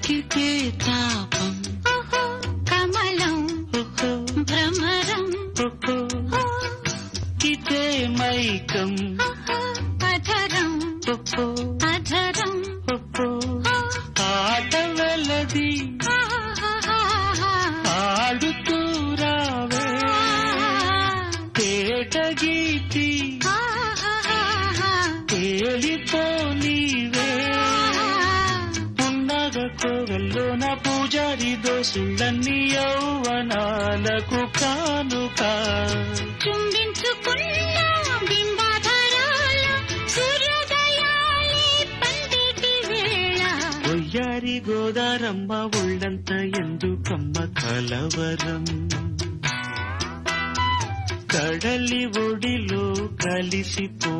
తాకితే తాపం కమలం భ్రమరం ఇదే మైకం అధరం అధరం ఆట వెలది ఆడుతూ రావే తేట గీతి తేలిపోనీవే పున్నగ కోవెల్లోన పూజారి దోసులన్నీ యౌవనాలకు కానుక చుంబించుకున్న బింబాధరాల సూర్యోదయాలే పండిటి వేళ ఒయ్యారి గోదారమ్మ ఒళ్ళంత ఎందుకమ్మ కలవరం కడలి ఒడిలో కలిసిపో